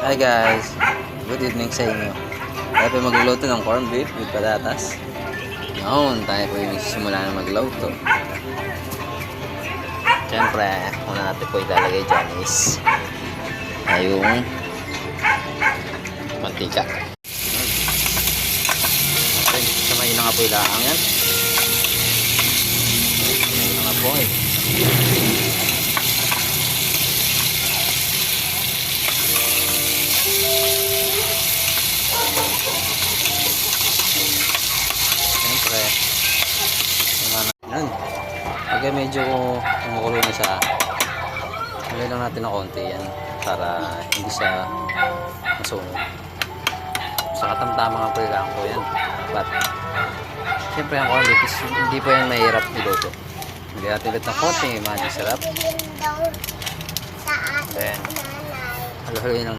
Hi guys, good evening sa inyo. Tayo po magluluto ng corned beef with patatas. Noon, tayo po yung simula na magluto. Siyempre, una natin po ilalagay dyan is yung mantika. Okay, samayin na nga po ilaang yan. Samayin na nga po eh. Siyempre, yan. Pagka medyo kumukulo na siya, ilagay lang natin ng konti yan para hindi siya masunog. Sa katamtama nga po ilang po yan. But, siyempre ang corned beef hindi po yan mahirap niluto. Hindi natin ulit ng konti, imagine sarap. Then, halo-haloyin lang.